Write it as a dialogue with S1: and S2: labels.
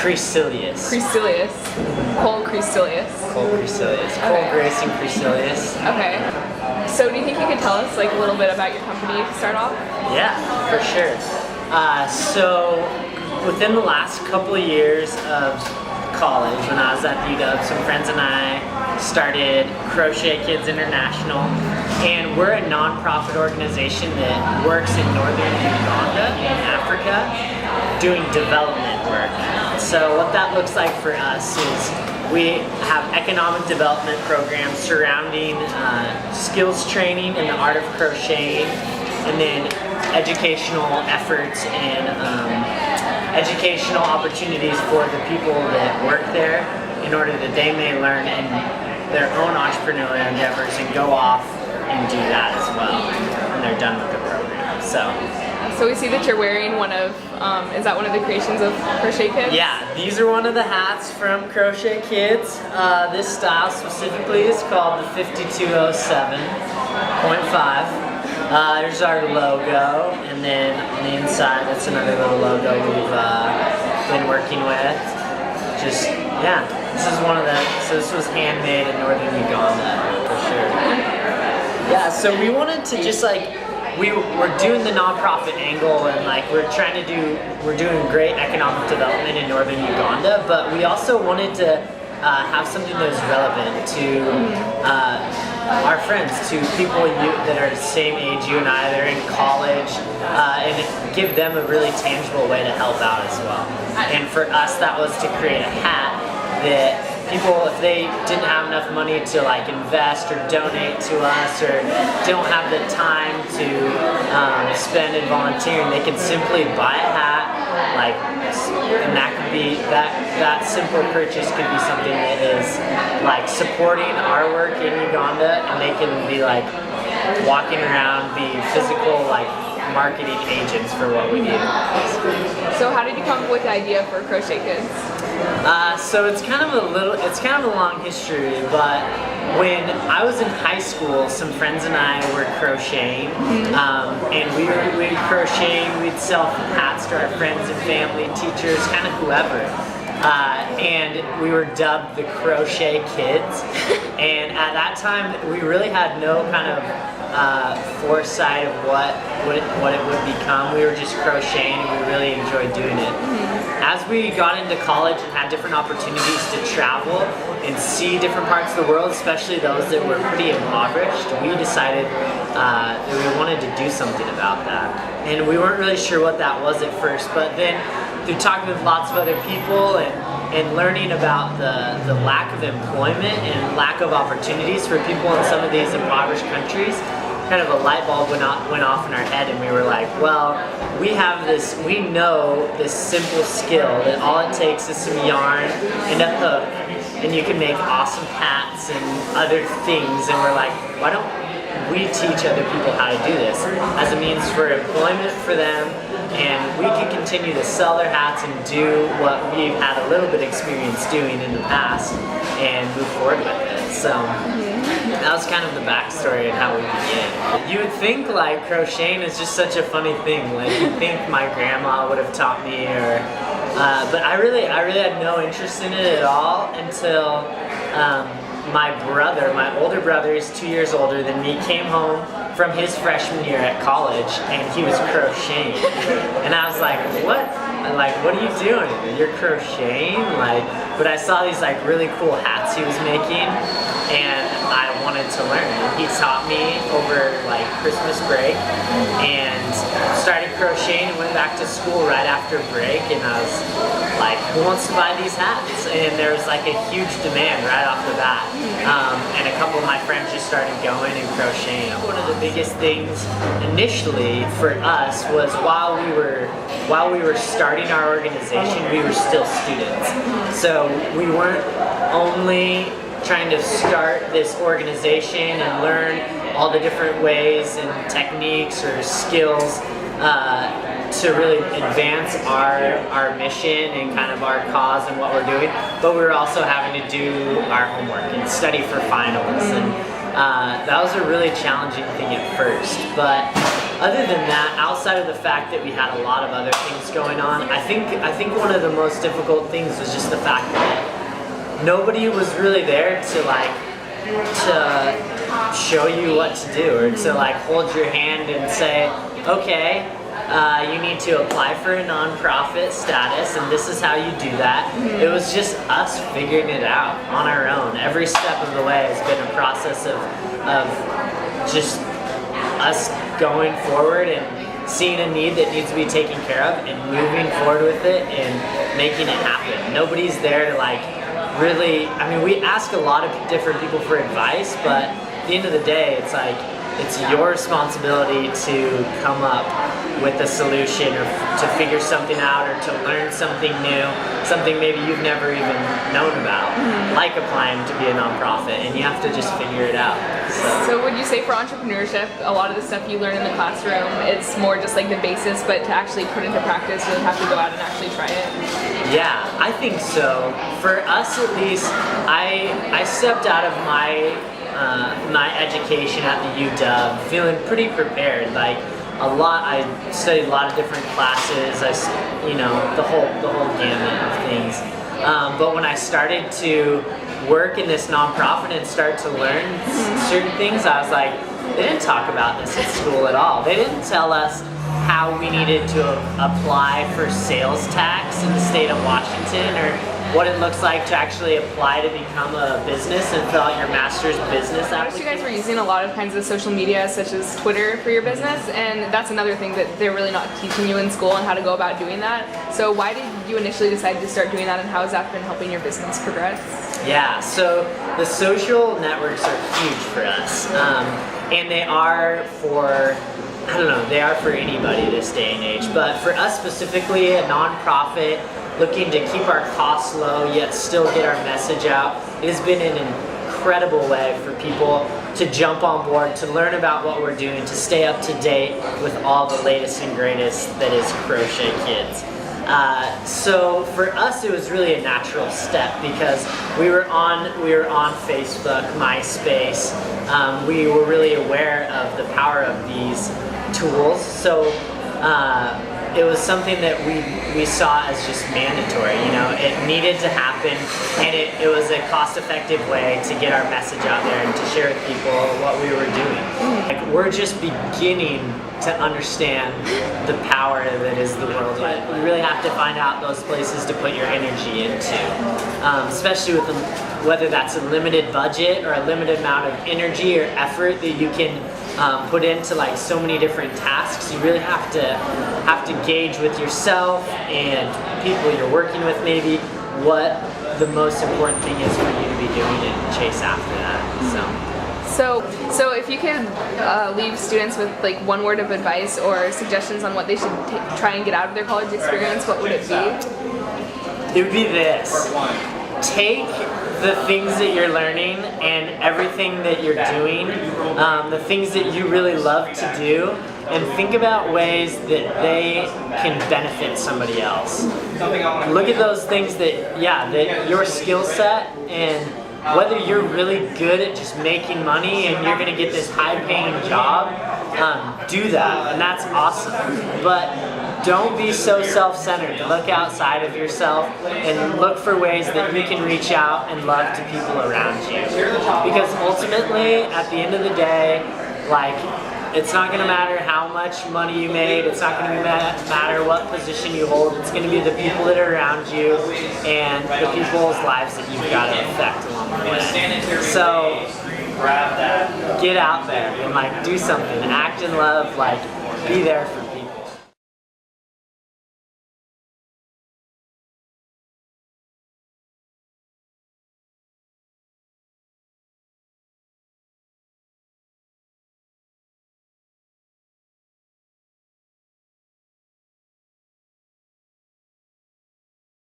S1: Crecelius.
S2: Crecelius. Kohl Crecelius.
S1: Kohl Crecelius. Kohl Grace and Crecelius.
S2: Okay. So do you think you could tell us like a little bit about your company to start off?
S1: Yeah, for sure. So within the last couple of years of college, when I was at UW, some friends and I started Krochet Kids International, and we're a non-profit organization that works in northern Uganda in Africa doing development work. So what that looks like for us is we have economic development programs surrounding skills training in the art of crocheting, and then educational efforts and educational opportunities for the people that work there in order that they may learn in their own entrepreneurial endeavors and go off and do that as well when they're done with the program.
S2: So we see that you're wearing one of, is that one of the creations of Crochet Kids?
S1: Yeah, these are one of the hats from Crochet Kids. This style specifically is called the 5207.5. There's our logo, and then on the inside, that's another little logo we've been working with. Just, yeah, this is one of the, so this was handmade in northern Uganda, for sure. Yeah, so we wanted to just like, we're doing the nonprofit angle, and like we're doing great economic development in northern Uganda, but we also wanted to have something that was relevant to our friends, to people that are the same age you and I, that are in college, and give them a really tangible way to help out as well. And for us, that was to create a hat that people, if they didn't have enough money to like invest or donate to us, or don't have the time to spend in volunteering, they can simply buy a hat, like, and that could be, that simple purchase could be something that is like supporting our work in Uganda, and they can be like walking around, be physical like marketing agents for what we do.
S2: So how did you come up with the idea for Crochet Kids?
S1: So it's kind of a long history, but when I was in high school, some friends and I were crocheting, and we'd crochet, we'd sell hats to our friends and family, teachers, kind of whoever. And we were dubbed the Crochet Kids, and at that time we really had no kind of foresight of what it would become. We were just crocheting, and we really enjoyed doing it. As we got into college and had different opportunities to travel and see different parts of the world, especially those that were pretty impoverished, we decided that we wanted to do something about that. And we weren't really sure what that was at first, but then through talking with lots of other people and learning about the lack of employment and lack of opportunities for people in some of these impoverished countries, kind of a light bulb went off in our head, and we were like, well, we know this simple skill that all it takes is some yarn and a hook, and you can make awesome hats and other things, and we're like, why don't we teach other people how to do this as a means for employment for them, and we can continue to sell their hats and do what we've had a little bit of experience doing in the past and move forward with it. So that was kind of the backstory and how we began. You would think like crocheting is just such a funny thing. Like you'd think my grandma would have taught me, or but I really had no interest in it at all until my older brother, is 2 years older than me, came home from his freshman year at college, and he was crocheting. And I was like, what? Like, what are you doing? You're crocheting? Like, but I saw these like really cool hats he was making, and I wanted to learn. He taught me over like Christmas break, and started crocheting and went back to school right after break, and I was like, who wants to buy these hats? And there was like a huge demand right off the bat. And a couple of my friends just started going and crocheting. One of the biggest things initially for us was while we were starting our organization, we were still students. So we weren't only trying to start this organization and learn all the different ways and techniques or skills to really advance our mission and kind of our cause and what we're doing, but we were also having to do our homework and study for finals, and that was a really challenging thing at first. But other than that, outside of the fact that we had a lot of other things going on, I think one of the most difficult things was just the fact that nobody was really there to show you what to do, or to like hold your hand and say, okay, you need to apply for a nonprofit status, and this is how you do that. It was just us figuring it out on our own. Every step of the way has been a process of just us going forward and seeing a need that needs to be taken care of and moving forward with it and making it happen. Nobody's there to like really, I mean, we ask a lot of different people for advice, but at the end of the day, it's like, it's your responsibility to come up with a solution, or to figure something out, or to learn something new, something maybe you've never even known about, like applying to be a nonprofit, and you have to just figure it out.
S2: So would you say for entrepreneurship, a lot of the stuff you learn in the classroom, it's more just like the basis, but to actually put into practice, you have to go out and actually try it?
S1: Yeah, I think so. For us at least, I stepped out of my education at the UW feeling pretty prepared. Like I studied a lot of different classes. The whole gamut of things. But when I started to work in this nonprofit and start to learn certain things, I was like, they didn't talk about this at school at all. They didn't tell us how we needed to apply for sales tax in the state of Washington, or what it looks like to actually apply to become a business and fill out your master's business application.
S2: I noticed you guys were using a lot of kinds of social media, such as Twitter, for your business, and that's another thing that they're really not teaching you in school on how to go about doing that. So why did you initially decide to start doing that, and how has that been helping your business progress?
S1: Yeah, so the social networks are huge for us, and they are for, I don't know, they are for anybody this day and age, but for us specifically, a nonprofit looking to keep our costs low yet still get our message out, it has been an incredible way for people to jump on board, to learn about what we're doing, to stay up to date with all the latest and greatest that is Krochet Kids. So for us, it was really a natural step because we were on Facebook, MySpace. We were really aware of the power of these tools. So it was something that we saw as just mandatory. It needed to happen, and it was a cost-effective way to get our message out there and to share with people what we were doing. Like, we're just beginning to understand the power that is the World Wide Web. You really have to find out those places to put your energy into, especially with whether that's a limited budget or a limited amount of energy or effort that you can put into like so many different tasks. You really have to gauge with yourself and people you're working with maybe what the most important thing is for you to be doing and chase after that.
S2: So if you could leave students with like one word of advice or suggestions on what they should try and get out of their college experience, what would it be?
S1: It would be this. Take the things that you're learning and everything that you're doing, the things that you really love to do, and think about ways that they can benefit somebody else. Look at those things that your skill set, and whether you're really good at just making money and you're gonna get this high-paying job, do that, and that's awesome. But don't be so self-centered. Look outside of yourself and look for ways that you can reach out and love to people around you. Because ultimately, at the end of the day, like, it's not gonna matter how much money you made, it's not gonna matter what position you hold, it's gonna be the people that are around you and the people's lives that you've got to affect along the way. So, get out there and like do something, act in love, like be there for